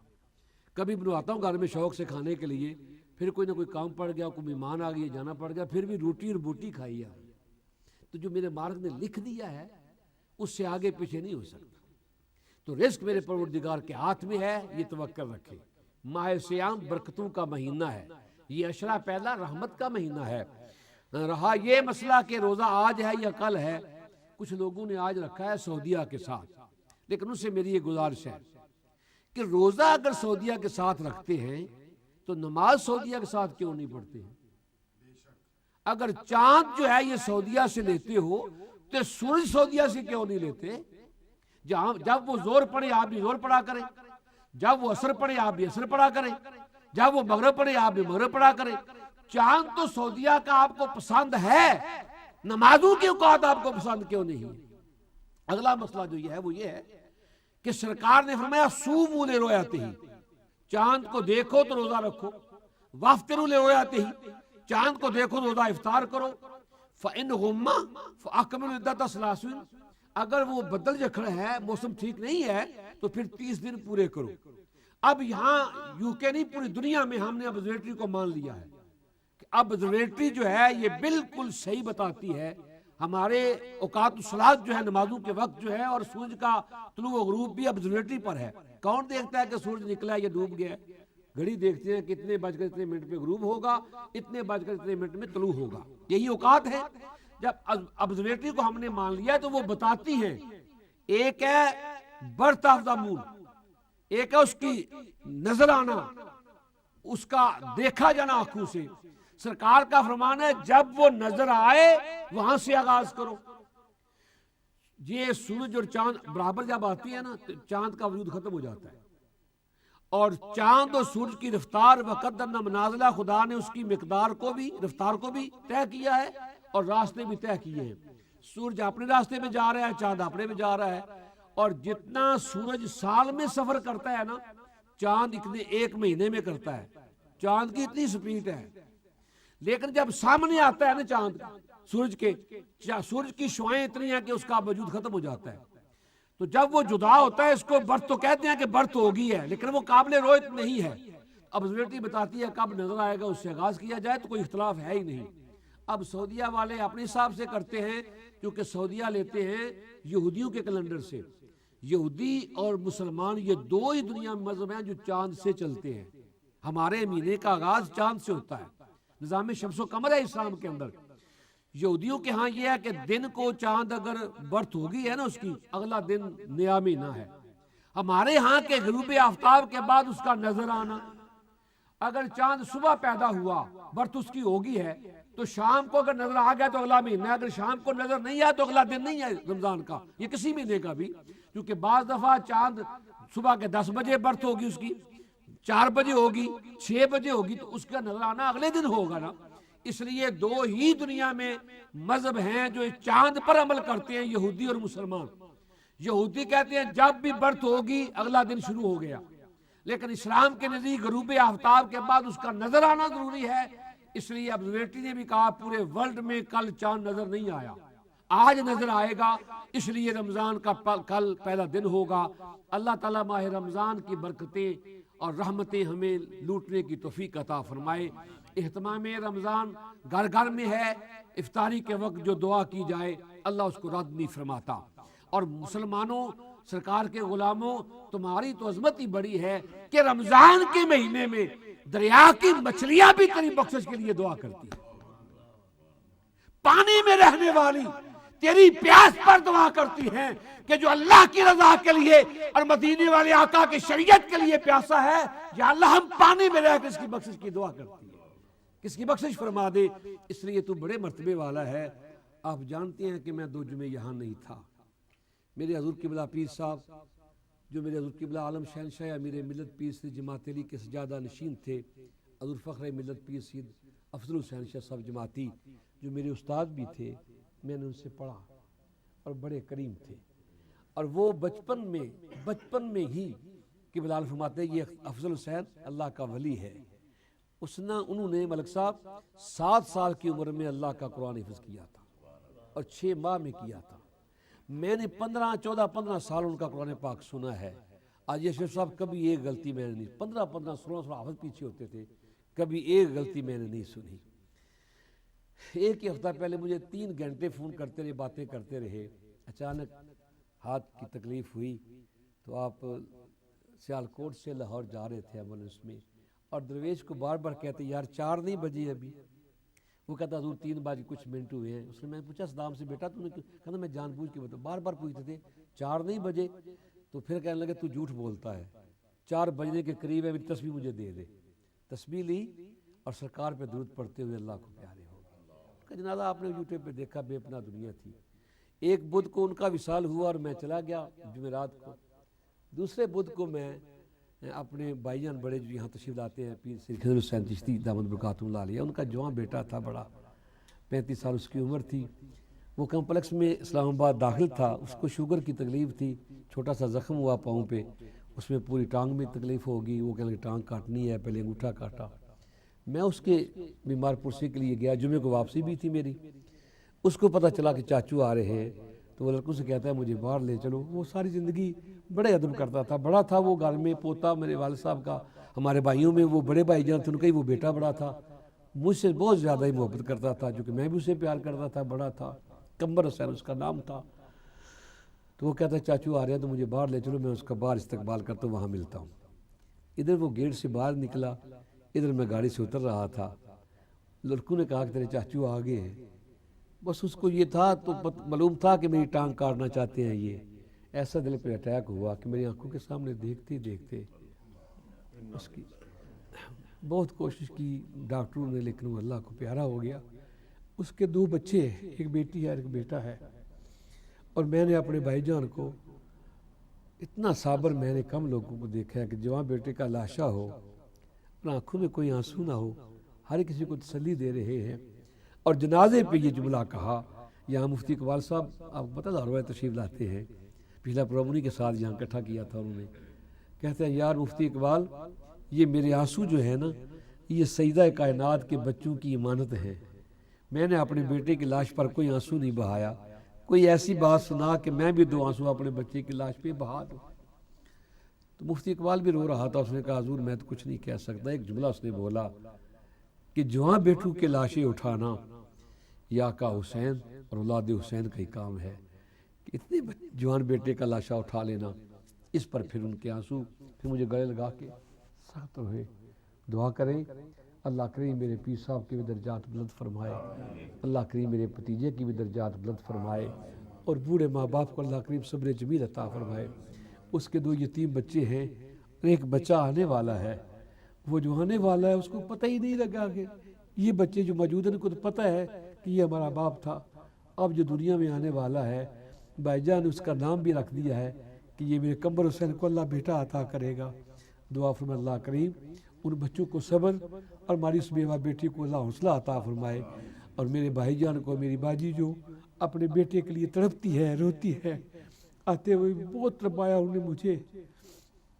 کبھی بنواتا ہوں گھر میں شوق سے کھانے کے لیے، پھر کوئی نہ کوئی کام پڑ گیا، کوئی مہمان آ گیا، جانا پڑ گیا، پھر بھی روٹی اور بوٹی کھائی ہے۔ تو جو میرے مالک نے لکھ دیا ہے اس سے آگے پیچھے نہیں ہو سکتا۔ تو رزق میرے پروردگار کے ہاتھ میں ہے، یہ توقع رکھے۔ ماہ سیام برکتوں کا مہینہ ہے، یہ عشرہ پہلا رحمت کا مہینہ ہے۔ رہا یہ مسئلہ کہ روزہ آج ہے یا کل ہے، کچھ لوگوں نے آج رکھا ہے سعودیہ کے ساتھ، لیکن ان سے میری یہ گزارش ہے کہ روزہ اگر سعودیہ کے ساتھ رکھتے ہیں تو نماز سعودیہ کے ساتھ کیوں نہیں پڑھتے ہیں؟ اگر چاند جو ہے یہ سعودیہ سے لیتے ہو تو سورج سعودیہ سے کیوں نہیں لیتے؟ جب وہ زور پڑے آپ بھی زور پڑا کریں، جب وہ عصر پڑے آپ بھی عصر پڑا کریں، جب وہ مغرب پڑے آپ بھی مغرب پڑا کریں۔ چاند تو سعودیہ کا آپ کو پسند ہے، نمازوں کے اوقات آپ کو پسند کیوں نہیں؟ اگلا مسئلہ جو یہ ہے وہ یہ ہے کہ سرکار نے فرمایا صوموا لرؤیتہ، چاند کو دیکھو تو روزہ رکھو، وافطروا لرؤیتہ، چاند کو دیکھو روزہ افطار کرو، فإن غم فأکملوا العدۃ 30، اگر وہ بدل جکھڑ ہے، موسم ٹھیک نہیں ہے تو پھر 30 دن پورے کرو۔ اب یہاں UK نہیں پوری دنیا میں ہم نے آبزرویٹری کو مان لیا ہے کہ آبزرویٹری جو ہے یہ بالکل صحیح بتاتی ہے، ہمارے اوقات الصلاۃ جو ہے نمازوں کے وقت جو ہے، اور سورج کا طلوع و غروب بھی آبزرویٹری پر ہے۔ کون دیکھتا ہے کہ سورج نکلا ہے یا ڈوب گیا ہے؟ گھڑی دیکھتے ہیں کتنے بج کر اتنے منٹ پہ غروب ہوگا، اتنے بج کر اتنے منٹ میں طلوع ہوگا، یہی اوقات ہے۔ جب آبزرویٹری کو ہم نے مان لیا تو وہ بتاتی ہیں، ایک ہے برتھ آف دا مون، ایک ہے اس کی نظر آنا، اس کا دیکھا جانا آنکھوں سے۔ سرکار کا فرمان ہے جب وہ نظر آئے وہاں سے آغاز کرو۔ یہ سورج اور چاند برابر جب آتی ہے نا تو چاند کا وجود ختم ہو جاتا ہے، اور چاند اور سورج کی رفتار وقدرنا منازلہ، خدا نے اس کی مقدار کو بھی، رفتار کو بھی طے کیا ہے اور راستے بھی طے کیے ہیں۔ سورج اپنے راستے میں جا رہا ہے، چاند اپنے میں جا رہا ہے، اور جتنا سورج سال میں سفر کرتا ہے نا، چاند اتنے ایک مہینے میں کرتا ہے، چاند کی اتنی سپیڈ ہے۔ لیکن جب سامنے آتا ہے نا چاند سورج کی شعاعیں اتنی ہیں کہ اس کا وجود ختم ہو جاتا ہے۔ تو جب وہ جدا ہوتا ہے، اس کو برت تو کہتے ہیں کہ برت ہوگی ہے، لیکن وہ قابل رویت نہیں ہے۔ آبزرویٹری بتاتی ہے کب نظر آئے گا اس سے آغاز کیا جائے، تو کوئی اختلاف ہے ہی نہیں۔ اب سعودیہ والے اپنے حساب سے کرتے ہیں، کیونکہ سعودیہ لیتے ہیں یہودیوں کے کیلنڈر سے۔ یہودی اور مسلمان یہ دو ہی دنیا میں مذہب ہیں جو چاند سے چلتے ہیں۔ ہمارے مہینے کا آغاز چاند سے ہوتا ہے، نظام شمس و قمر ہے اسلام کے اندر۔ یہودیوں کے ہاں یہ ہے کہ دن کو چاند اگر برت ہوگی ہے نا اس کی، اگلا دن نیا مہینہ ہے۔ ہمارے ہاں کے غروب آفتاب کے بعد اس کا نظر آنا، اگر چاند صبح پیدا ہوا برت اس کی ہوگی ہے تو شام کو اگر نظر آ گیا تو اگلا مہینہ ہے، اگر شام کو نظر نہیں آیا تو اگلا دن نہیں ہے رمضان کا، یہ کسی مہینے کا بھی۔ کیونکہ بعض دفعہ چاند صبح کے 10 بجے برت ہوگی اس کی، 4 بجے ہوگی، 6 بجے ہوگی، تو اس کا نظر آنا اگلے دن ہوگا نا۔ اس لیے دو ہی دنیا میں مذہب ہیں جو چاند پر عمل کرتے ہیں، یہودی اور مسلمان۔ یہودی کہتے ہیں جب بھی برت ہوگی اگلا دن شروع ہو گیا، لیکن اسلام کے نزدیک غروب آفتاب کے بعد اس کا نظر آنا ضروری ہے۔ اس لیے آبزرویٹری نے بھی کہا پورے ورلڈ میں کل چاند نظر نہیں آیا، آج نظر آئے گا، اس لیے رمضان کا کل پہلا دن ہوگا۔ اللہ تعالیٰ ماہ رمضان کی برکتیں اور رحمتیں ہمیں لوٹنے کی توفیق عطا فرمائے۔ اہتمام رمضان گھر گھر میں ہے، افطاری کے وقت جو دعا کی جائے اللہ اس کو رد نہیں فرماتا۔ اور مسلمانوں، سرکار کے غلاموں، تمہاری تو عظمت ہی بڑی ہے کہ رمضان کے مہینے میں دریا کی مچھلیاں بھی تیری بخشش کے لیے دعا کرتی ہیں، پانی میں رہنے والی تیری پیاس پر دعا کرتی ہیں کہ جو اللہ کی رضا کے لیے اور مدینے والے آقا کی شریعت کے لیے پیاسا ہے، یا اللہ ہم پانی میں رہ کر اس کی بخشش کی دعا کرتی ہیں، کس کی بخشش فرما دے۔ اس لیے تو بڑے مرتبے والا ہے۔ آپ جانتے ہیں کہ میں 2 جمعے یہاں نہیں تھا۔ میرے حضور قبلہ پیر صاحب جو میرے حضور قبلہ عالم شہنشاہ امیر ملت پیر سید جماعت علی کے سجادہ نشین تھے، حضور فخر ملت پیر سید افضل حسین شاہ صاحب جماعتی جو میرے استاد بھی تھے، میں نے ان سے پڑھا اور بڑے کریم تھے، اور وہ بچپن میں ہی قبلہ عالم فرماتے ہیں یہ افضل حسین اللہ کا ولی ہے۔ انہوں نے ملک صاحب 7 سال کی عمر میں اللہ کا قرآن حفظ کیا تھا اور 6 ماہ میں کیا تھا۔ میں نے 15 سال ان کا قرآن پاک سنا ہے۔ آج یہ شیخ صاحب کبھی ایک غلطی میں نے نہیں، 15 16 حافظ پیچھے ہوتے تھے، کبھی ایک غلطی میں نے نہیں سنی۔ ایک ہی ہفتہ پہلے مجھے 3 گھنٹے فون کرتے رہے، باتیں کرتے رہے۔ اچانک ہاتھ کی تکلیف ہوئی تو آپ سیالکوٹ سے لاہور جا رہے تھے ایمبولینس میں، اور درویش کو بار بار کہتے یار 4 نہیں بجے ابھی۔ وہ کہتا حضور 3:00 ہوئے ہیں۔ اس نے میں پوچھا صدام سے بیٹا تو نے کہا میں جان بوجھ کے بتا، بار بار پوچھتے تھے 4 نہیں بجے، تو پھر کہنے لگے تو جھوٹ بولتا ہے، 4 بجنے کے قریب ہے، میری تسبیح مجھے دے دے۔ تسبیح لی اور سرکار پہ درود پڑھتے ہوئے اللہ کو پیارے ہو گئے۔ کہ جنازہ آپ نے یوٹیوب پہ دیکھا، بے پناہ دنیا تھی۔ ایک بدھ کو ان کا وصال ہوا اور میں چلا گیا جمعرات کو۔ دوسرے بدھ کو میں اپنے بھائی جان بڑے جو یہاں تشریف لاتے ہیں، پیر سید خضر حسین چشتی دامت برکاتہ اللہ علیہ، ان کا جوان بیٹا تھا، بڑا 35 سال اس کی عمر تھی۔ وہ کمپلیکس میں اسلام آباد داخل تھا، اس کو شوگر کی تکلیف تھی، چھوٹا سا زخم ہوا پاؤں پہ، اس میں پوری ٹانگ میں تکلیف ہوگی۔ وہ کہنے لگے ٹانگ کاٹنی ہے، پہلے انگوٹھا کاٹا۔ میں اس کے بیمار پرسی کے لیے گیا، جمعے کو واپسی بھی تھی میری۔ اس کو پتہ چلا کہ چاچو آ رہے ہیں، تو وہ لڑکوں سے کہتا ہے مجھے باہر لے چلو۔ وہ ساری زندگی بڑے ادب کرتا تھا، بڑا تھا وہ گھر میں، پوتا میرے والد صاحب کا۔ ہمارے بھائیوں میں وہ بڑے بھائی جان تھے، ان کا ہی وہ بیٹا بڑا تھا، مجھ سے بہت زیادہ ہی محبت کرتا تھا، جو کہ میں بھی اسے پیار کرتا تھا، بڑا تھا، قمر حسین اس کا نام تھا۔ تو وہ کہتا ہے چاچو آ رہے ہیں تو مجھے باہر لے چلو، میں اس کا باہر استقبال کرتا ہوں، وہاں ملتا ہوں۔ ادھر وہ گیٹ سے باہر نکلا، ادھر میں گاڑی سے اتر رہا تھا۔ لڑکوں نے کہا کہ تیرے چاچو آگے ہیں۔ بس اس کو یہ تھا تو معلوم تھا کہ میری ٹانگ کاٹنا چاہتے ہیں یہ۔ ایسا دل پہ اٹیک ہوا کہ میری آنکھوں کے سامنے دیکھتے دیکھتے اس کی بہت کوشش کی ڈاکٹروں نے، لیکن وہ اللہ کو پیارا ہو گیا۔ اس کے 2 بچے ہیں، ایک بیٹی ہے اور ایک بیٹا ہے۔ اور میں نے اپنے بھائی جان کو اتنا صابر میں نے کم لوگوں کو دیکھا ہے کہ جوان بیٹے کا لاشا ہو اور آنکھوں میں کوئی آنسو نہ ہو، ہر کسی کو تسلی دے رہے ہیں۔ اور جنازے پہ یہ جملہ کہا، یہاں مفتی اقبال صاحب آپ کو پتہ لاہور تشریف لاتے ہیں، پچھلا پروگرام انہی کے ساتھ یہاں اکٹھا کیا تھا انہوں نے۔ کہتے ہیں یار مفتی اقبال، یہ میرے آنسو جو ہے نا، یہ سیدہ کائنات کے بچوں کی امانت ہے۔ میں نے اپنے بیٹے کی لاش پر کوئی آنسو نہیں بہایا، کوئی ایسی بات سنا کہ میں بھی 2 آنسو اپنے بچے کی لاش پہ بہا دوں۔ تو مفتی اقبال بھی رو رہا تھا، اس نے کہا حضور میں تو کچھ نہیں کہہ سکتا۔ ایک جملہ اس نے بولا کہ جوان بیٹوں کے لاشیں اٹھانا یا کا حسین اور اولاد حسین کا ہی کام ہے، کہ اتنے جوان بیٹے کا لاشا اٹھا لینا۔ اس پر پھر ان کے آنسو پھر مجھے گلے لگا کے سخت ہوئے۔ دعا کریں اللہ کریم میرے پیر صاحب کے بھی درجات بلند فرمائے، اللہ کریم میرے بھتیجے کی بھی درجات بلند فرمائے، اور بوڑھے ماں باپ کو اللہ کریم صبر جمیل عطا فرمائے۔ اس کے 2 یتیم بچے ہیں، ایک بچہ آنے والا ہے، وہ جو آنے والا ہے اس کو پتہ ہی نہیں لگا کہ یہ بچے جو موجود ہیں ان کو تو پتہ ہے کہ یہ ہمارا باپ تھا۔ اب جو دنیا میں آنے والا ہے، بھائی جان نے اس کا نام بھی رکھ دیا ہے کہ یہ میرے قمر حسین کو اللہ بیٹا عطا کرے گا۔ دعا فرمائے اللہ کریم ان بچوں کو صبر اور ہماری اس بیوہ بیٹی کو اللہ حوصلہ عطا فرمائے۔ اور میرے بھائی جان کو میری باجی جو اپنے بیٹے کے لیے تڑپتی ہے روتی ہے، آتے ہوئے بہت تڑپایا انہوں نے مجھے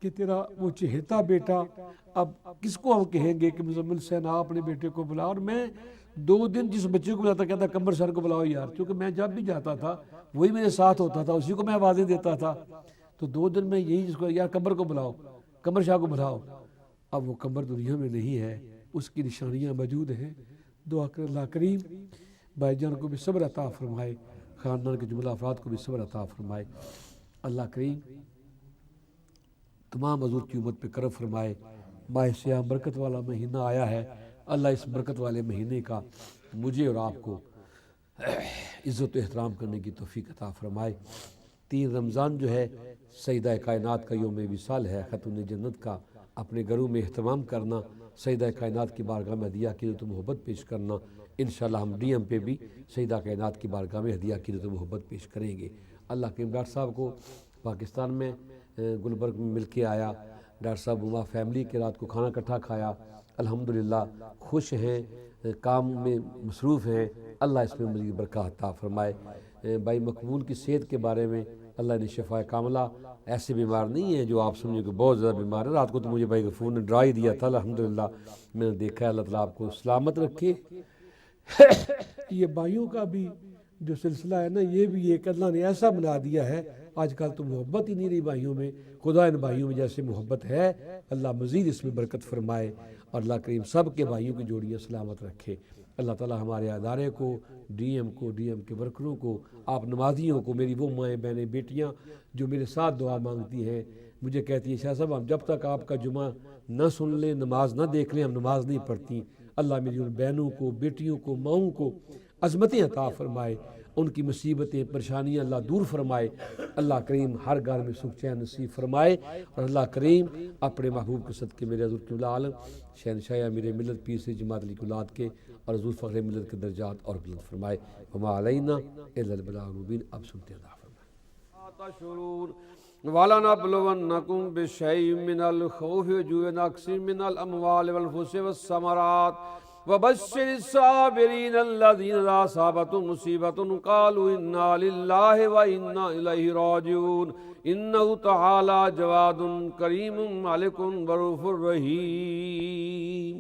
کہ تیرا وہ چہیتا بیٹا، اب کس کو ہم کہیں گے کہ مزمل حسین آپ اپنے بیٹے کو بلاؤ۔ اور میں 2 دن جس بچے کو بلاتا کہتا قمر سر کو بلاؤ یار، کیونکہ میں جب بھی جاتا تھا وہی میرے ساتھ ہوتا تھا، اسی کو میں آوازیں دیتا تھا۔ تو 2 دن میں یہی جس کو یار قمر کو بلاؤ، قمر شاہ کو بلاؤ۔ اب وہ قمر دنیا میں نہیں ہے، اس کی نشانیاں موجود ہیں۔ دعا کر اللہ کریم بھائی جان کو بھی صبر عطا فرمائے، خاندان کے جملہ افراد کو بھی صبر عطا فرمائے۔ اللہ کریم تمام حضور کی امت پہ کرم فرمائے۔ ماہ سیام برکت والا مہینہ آیا ہے، اللہ اس برکت والے مہینے کا مجھے اور آپ کو عزت و احترام کرنے کی توفیق عطا فرمائے۔ 3 رمضان جو ہے سیدہ کائنات کا یوم وصال ہے، خاتون جنت کا، اپنے گھروں میں اہتمام کرنا، سیدہ کائنات کی بارگاہ میں ہدیہ عقیدت و محبت پیش کرنا۔ انشاءاللہ ہم ڈی ایم پہ بھی سیدہ کائنات کی بارگاہ میں ہدیہ عقیدت و محبت پیش کریں گے۔ اللہ کے ڈاکٹر صاحب کو پاکستان میں گلبرگ میں مل کے آیا، ڈاکٹر صاحب وہاں فیملی کے رات کو کھانا اکٹھا کھایا، الحمدللہ خوش ہیں، کام میں مصروف ہیں، اللہ اس میں مزید برکات عطا فرمائے۔ بھائی مقبول کی صحت کے بارے میں اللہ نے شفا کاملہ، ایسے بیمار نہیں ہیں جو آپ سمجھیں کہ بہت زیادہ بیمار ہے۔ رات کو تو مجھے بھائی غفور نے ڈرا ہی دیا تھا، الحمدللہ میں نے دیکھا ہے، اللہ تعالیٰ آپ کو سلامت رکھے۔ یہ بھائیوں کا بھی جو سلسلہ ہے نا، یہ بھی ایک اللہ نے ایسا بنا دیا ہے، آج کل تو محبت ہی نہیں رہی بھائیوں میں، خدا ان بھائیوں میں جیسے محبت ہے، اللہ مزید اس میں برکت فرمائے، اور اللہ کریم سب کے بھائیوں کی جوڑیاں سلامت رکھے۔ اللہ تعالیٰ ہمارے ادارے کو، ڈی ایم کو، ڈی ایم کے ورکروں کو، آپ نمازیوں کو، میری وہ مائیں بہنیں بیٹیاں جو میرے ساتھ دعا مانگتی ہیں، مجھے کہتی ہیں شاہ صاحب ہم جب تک آپ کا جمعہ نہ سن لیں، نماز نہ دیکھ لیں، ہم نماز نہیں پڑھتی۔ اللہ میری ان بہنوں کو، بیٹیوں کو، ماؤں کو عظمتیں عطا فرمائے، ان کی مصیبتیں پریشانیاں اللہ دور فرمائے، اللہ کریم ہر گھر میں سکھ چین نصیب فرمائے، اور اللہ کریم اپنے محبوب کے صدقے میرے حضور قبلہ عالم شہنشاہ میرے ملت پیر سے جماعت علی اولاد کے اور حضور فخر ملت کے درجات اور بلند فرمائے۔ وما علینا الا البلاغ المبین۔ اب سنتے اللہ فرمائے وَلَنَبْلُوَنَّكُمْ بِشَيْءٍ مِّنَ الْخَوْفِ وَجُوعٍ وَنَقْصٍ مِّنَ الْأَمْوَالِ وَالْأَنفُسِ وَالثَّمَرَاتِ وَبَشِّرِ الصَّابِرِينَ الَّذِينَ إِذَا أَصَابَتْهُم مُّصِيبَةٌ قَالُوا إِنَّا لِلَّهِ وَإِنَّا إِلَيْهِ رَاجِعُونَ إِنَّهُ تَعَالَىٰ جَوَادٌ كَرِيمٌ مَّلِكٌ رَّءُوفٌ رَّحِيمٌ۔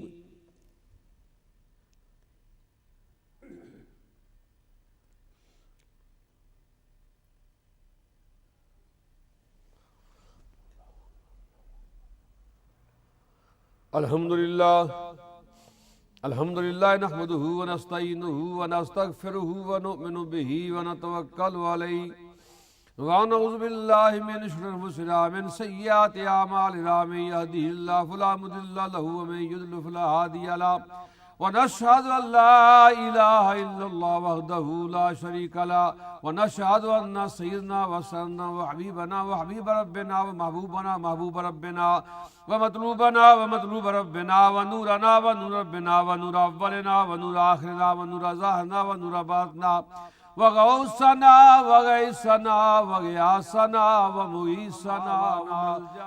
الحمدللہ نحمده ونستعینه ونستغفره ونؤمن به ونتوکل علیہ ونعوذ باللہ من شرور انفسنا من سیئات اعمالنا من یهده اللہ فلا مضل له ومن یضلل فلا ہادی له ونشهد ان لا الہ الا اللہ وحدہ لا شریک له ونشهد ان سیدنا وسندنا وحبیبنا وحبیب ربنا ومحبوبنا محبوب ربنا ومطلوبنا ومطلوب ربنا ونورنا ونور ربنا ونور اولنا ونور آخرنا ونور ظاہرنا ونور باطنا وغوثنا وغیثنا وغیاثنا ومعیثنا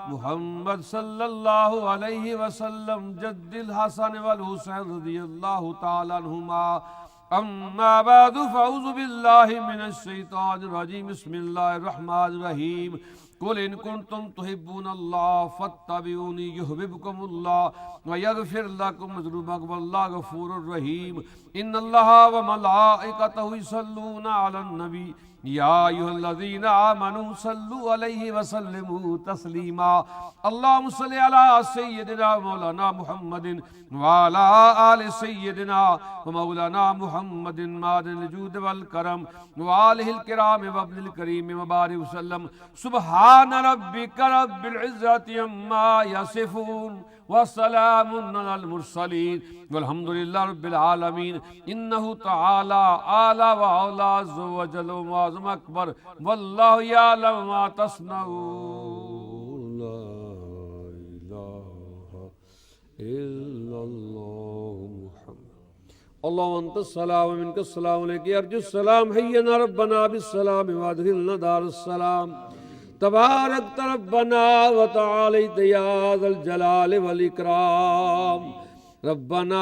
محمد صلی اللہ علیہ وسلم جد الحسن والحسین رضی اللہ تعالی عنہما۔ اما بعد فاعوذ باللہ من الشیطان الرجیم، بسم اللہ الرحمن الرحیم۔ قل ان کنتم تحبون اللہ فاتبعونی یحببکم اللہ ویغفر لکم ذنوبکم واللہ غفور الرحیم۔ ان اللہ وملائکتہ یصلون علی النبی یا ایھا الذین آمنوا صلوا علیہ وسلموا تسلیما۔ اللہم صل علی سیدنا مولانا محمد وعلی آل سیدنا ومولانا محمد معدن الجود والکرم وآلہ الکرام وابن الکریم وبارک وسلم۔ سبحان ربک رب العزت عما یصفون وسلام علی المرسلین والحمدللہ رب العالمین۔ انہ تعالی اعلی و اولی عز و جل و معظم اکبر واللہ یعلم ما تصنعون۔ لا الہ الا اللہ محمد۔ اللہم انت السلام ومنک السلام علیک ارجو السلام حینا ربنا بالسلام وادخلنا دار السلام۔ تبارک ربنا وتعالیت یا ذا الجلال والاکرام۔ ربنا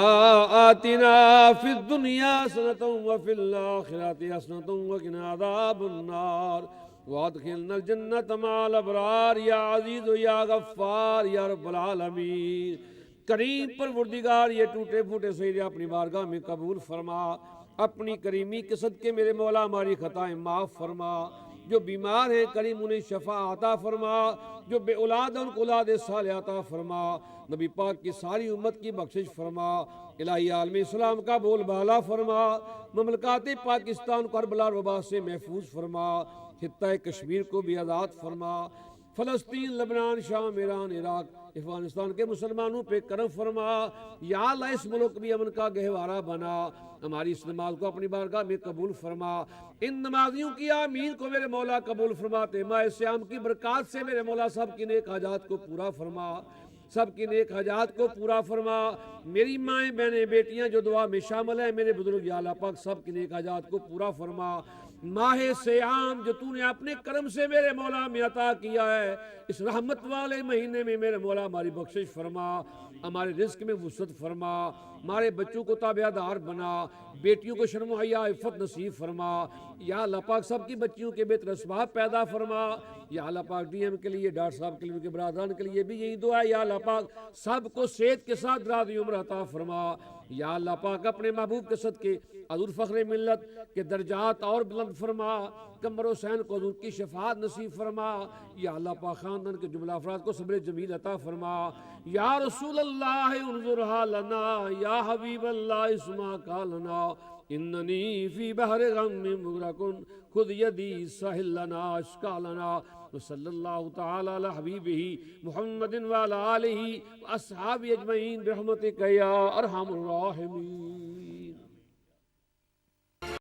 آتنا فی الدنیا حسنۃ وفی الآخرۃ حسنۃ وقنا عذاب النار وادخلنا الجنۃ مع الابرار یا عزیز یا غفار یا رب العالمین۔ کریم پروردگار یہ ٹوٹے پھوٹے سجدے اپنی بارگاہ میں قبول فرما، اپنی کریمی کے صدقے میرے مولا ہماری خطائیں معاف فرما، جو بیمار ہیں کریم انہیں شفا عطا فرما، جو بے اولاد ہیں ان کو اولاد صالحہ عطا فرما، نبی پاک کی ساری امت کی بخشش فرما، الہی عالم اسلام کا بول بالا فرما، مملکات پاکستان کو کربلا وبا سے محفوظ فرما، خطہ کشمیر کو بھی آزاد فرما، فلسطین، لبنان، شام، ایران، عراق، افغانستان کے مسلمانوں پہ کرم فرما، یا اللہ اس ملک بھی امن کا گہوارہ بنا، ہماری اس نماز کو اپنی بارگاہ میں قبول فرما، ان نمازیوں کی آمین کو میرے مولا قبول فرماتے، ماہ سیام کی برکات سے میرے مولا سب کی نیک حاجات کو پورا فرما، سب کی نیک حاجات کو پورا فرما، میری مائیں بہنیں بیٹیاں جو دعا میں شامل ہیں، میرے بزرگ یا اللہ پاک سب کی نیک حاجات کو پورا فرما، ماہ سیام جو تو نے اپنے کرم سے میرے مولا میں عطا کیا ہے، اس رحمت والے مہینے میں میرے مولا ہماری بخشش فرما، ہمارے رزق میں وسعت فرما، ہمارے بچوں کو تابع دار بنا، بیٹیوں کو شرم و حیا عفت نصیب فرما، یا اللہ پاک سب کی بچیوں کے بہتر اسباب پیدا فرما، یا اللہ پاک ڈی ایم کے لیے، ڈاکٹر صاحب کے لیے، ان کے برادران کے لیے بھی یہی دعا ہے، یا اللہ پاک سب کو صحت کے ساتھ دراز عمر عطا فرما، یا اللہ پاک اپنے محبوب کے صدقے حضور فخر ملت کے درجات اور بلند فرما، قمر حسین کو حضور کی شفاعت نصیب فرما، یا اللہ پاک خاندان کے جملہ افراد کو صبر جمیل عطا فرما، یا رسول اللہ انظر حالنا، یا حبیب اللہ اسمع قالنا، اننی فی بحر غم مغرق خذ یدی سہل لنا اشکالنا، وصلی اللہ تعالی علی حبیبہ محمد وعلی آلہ واصحابہ اجمعین برحمتک یا ارحم الراحمین۔